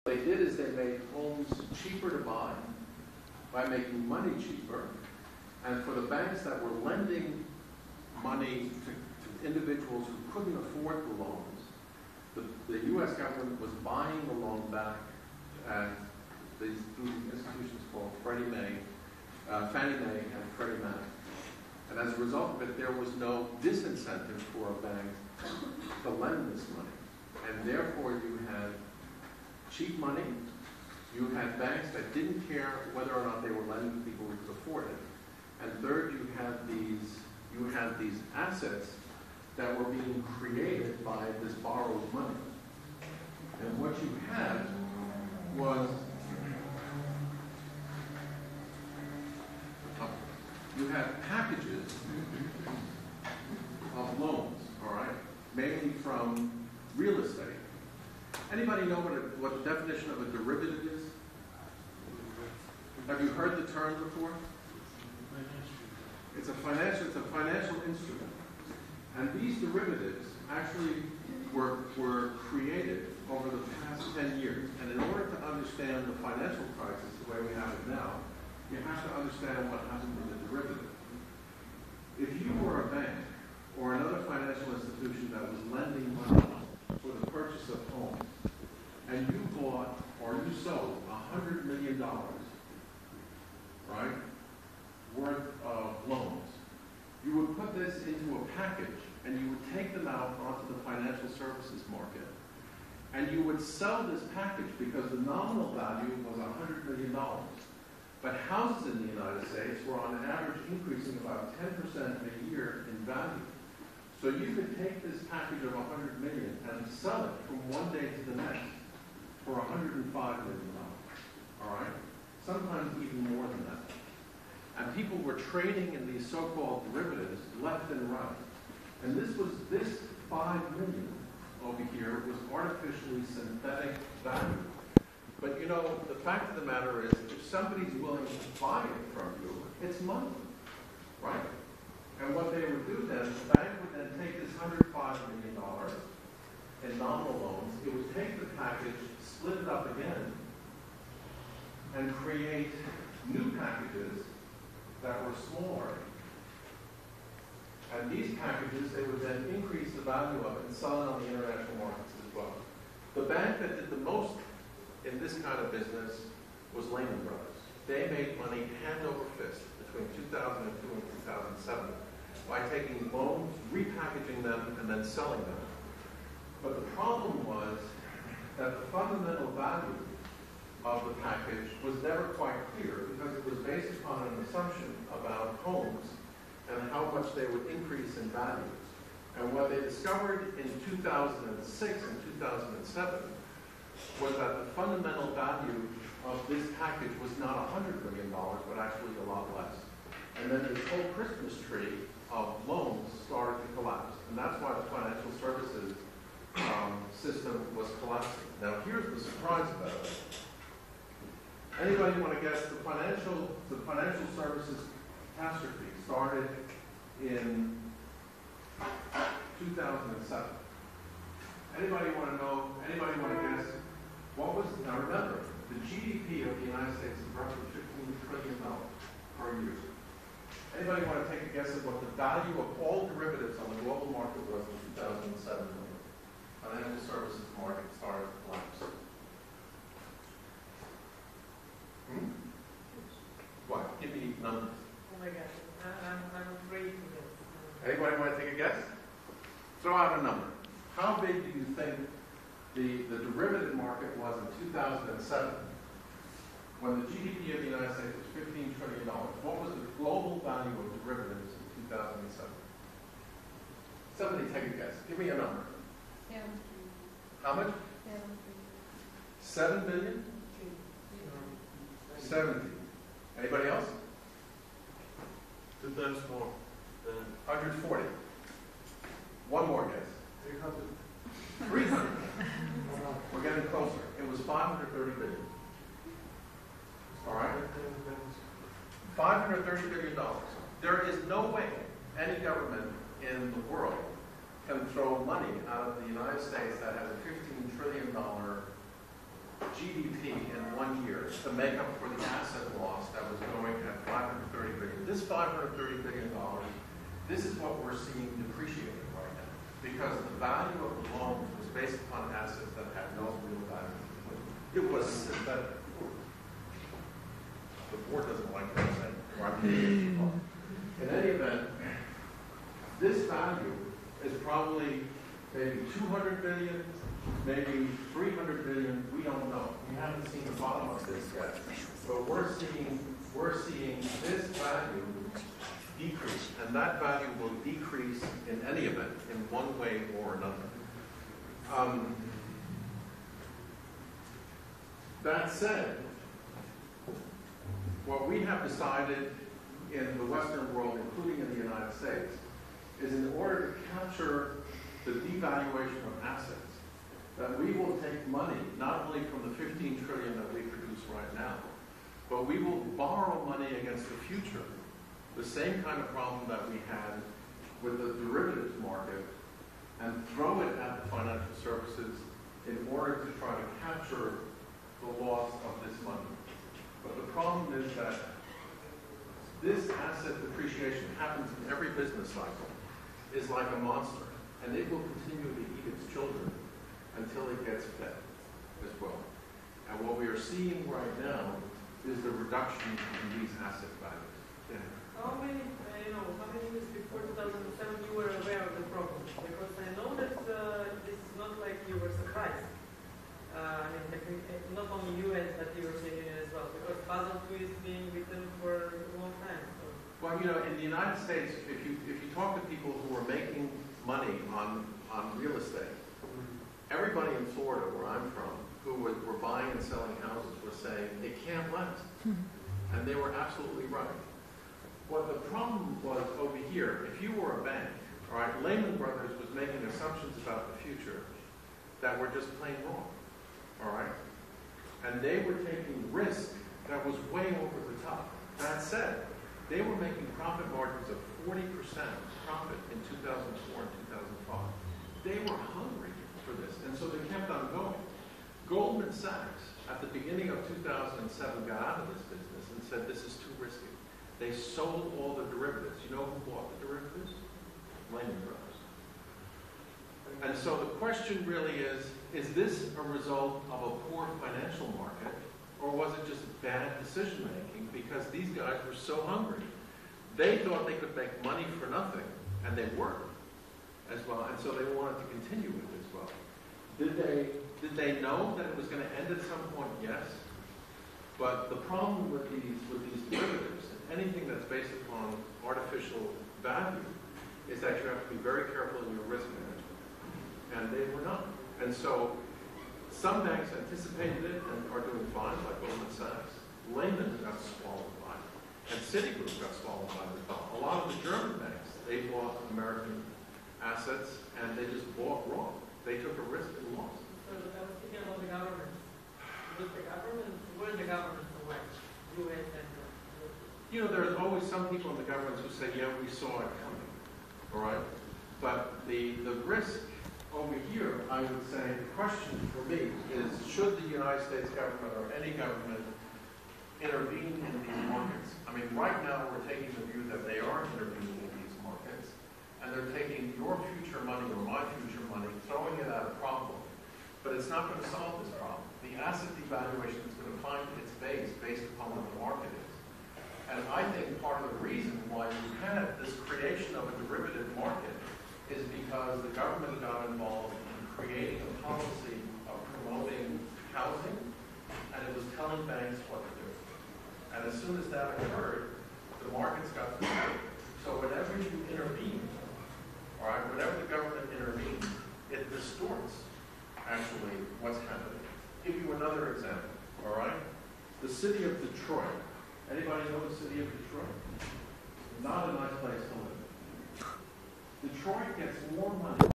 What they did is they made homes cheaper to buy by making money cheaper. And for the banks that were lending money to individuals who couldn't afford the loans, the U.S. government was buying the loan back through institutions called Fannie Mae and Freddie Mac. And as a result of it, there was no disincentive for a bank to lend this money. And therefore, you had cheap money. You had banks that didn't care whether or not they were lending to people who could afford it. And third, you had these assets that were being created by this borrowed money. And what you had was you had packages of loans, all right, mainly from real estate. Anybody know what the definition of a derivative is? Have you heard the term before? It's a financial instrument. And these derivatives actually were created over the past 10 years. And in order to understand the financial crisis the way we have it now, you have to understand what happened with the derivative. If you were a bank or another financial institution that was lending money for the purchase of homes, and you bought or you sold $100 million, right, worth of loans, you would put this into a package and you would take them out onto the financial services market, and you would sell this package because the nominal value was $100 million. But houses in the United States were on average increasing about 10% a year in value. So you could take this package of $100 million and sell it from one day to the next for $105 million. All right? Sometimes even more than that. And people were trading in these so-called derivatives left and right. And this $5 million over here was artificially synthetic value. But you know, the fact of the matter is, if somebody's willing to buy it from you, it's money, right? And what they would do then, the bank would then take this $105 million in nominal loans, it would take the package, split it up again, and create new packages that were smaller. And these packages, they would then increase the value of it and sell it on the international markets as well. The bank that did the most in this kind of business was Lehman Brothers. They made money hand over fist between 2002 and 2007 by taking loans, repackaging them, and then selling them. But the problem was that the fundamental value of the package was never quite clear because it was based upon an assumption about homes and how much they would increase in value. And what they discovered in 2006 and 2007 was that the fundamental value of this package was not $100 million, but actually a lot less. And then this whole Christmas tree of loans started to collapse. And that's why the financial services system was collapsing. Now here's the surprise about it. Anybody want to guess the financial services catastrophe started in 2007? Anybody want to know, anybody want to guess what was, now remember, the GDP of the United States is roughly $15 trillion per year. Anybody want to take a guess at what the value of all derivatives on the global market was in 2007 when the financial services market started to collapse? What? Give me numbers. Oh my gosh, I'm afraid to guess. Anybody want to take a guess? Throw out a number. How big do you think the derivative market was in 2007 when the GDP of the United States was $15 trillion? What was the global value of derivatives in 2007? Somebody take a guess. Give me a number. 7. How much? 7 billion? 70. Anybody else? 2 times more. 140. One more guess. 300. We're getting closer. It was 530 billion. All right? $530 billion. There is no way any government in the world can throw money out of the United States that has a $15 trillion GDP in 1 year to make up for the asset loss that was going at $530 billion. This $530 billion, this is what we're seeing depreciating right now, because the value of the loans was based upon assets that had no real value. It was synthetic. The board doesn't like what I'm saying. In any event, this value is probably maybe 200 billion, maybe 300 billion. We don't know. We haven't seen the bottom of this yet. But we're seeing this value decrease, and that value will decrease in any event, in one way or another. That said, what we have decided in the Western world, including in the United States, is in order to capture the devaluation of assets, that we will take money, not only from the 15 trillion that we produce right now, but we will borrow money against the future, the same kind of problem that we had with the derivatives market, and throw it at the financial services in order to try to capture the loss of this money. But the problem is that this asset depreciation happens in every business cycle, is like a monster, and it will continue to eat its children until it gets fed as well. And what we are seeing right now is the reduction in these asset values. Yeah. How many years before 2007 you were aware of the problem? Because I know that this is not like you were surprised. Not only US, but the European Union as well, because Basel II is being written for a long time. So. Well, in the United States, if you talk to people who are making money on real estate, everybody in Florida, where I'm from, who were buying and selling houses, were saying it can't last, and they were absolutely right. What the problem was over here, if you were a bank, all right, Lehman Brothers was making assumptions about the future that were just plain wrong. All right? And they were taking risk that was way over the top. That said, they were making profit margins of 40% profit in 2004 and 2005. They were hungry for this, and so they kept on going. Goldman Sachs, at the beginning of 2007, got out of this business and said, this is too risky. They sold all the derivatives. You know who bought the derivatives? Lehman Brothers. And so the question really is this a result of a poor financial market, or was it just bad decision-making because these guys were so hungry? They thought they could make money for nothing, and they were as well, and so they wanted to continue with it as well. Did they know that it was going to end at some point? Yes. But the problem with these derivatives, anything that's based upon artificial value, is that you have to be very careful in your risk management. And they were not. And so some banks anticipated it and are doing fine, like Goldman Sachs. Lehman got swallowed by it. And Citigroup got swallowed by it. A lot of the German banks, they bought American assets and they just bought wrong. They took a risk and lost. So I was thinking about the government. Was the government, where the government away? US and there's always some people in the governments who say, yeah, we saw it coming. All right? But the risk over here, I would say, the question for me is, should the United States government or any government intervene in these markets? I mean, right now we're taking the view that they are intervening in these markets, and they're taking your future money or my future money, throwing it at a problem. But it's not going to solve this problem. The asset devaluation is going to find its base based upon what the market is. And I think part of the reason why you had this creation of a derivative market is because the government got involved in creating a policy of promoting housing, and it was telling banks what to do. And as soon as that occurred, the markets got distorted. So whenever you intervene, all right, whenever the government intervenes, it distorts actually what's happening. Give you another example, all right? The city of Detroit. Anybody know the city of Detroit? Not a nice place to live. Detroit gets more money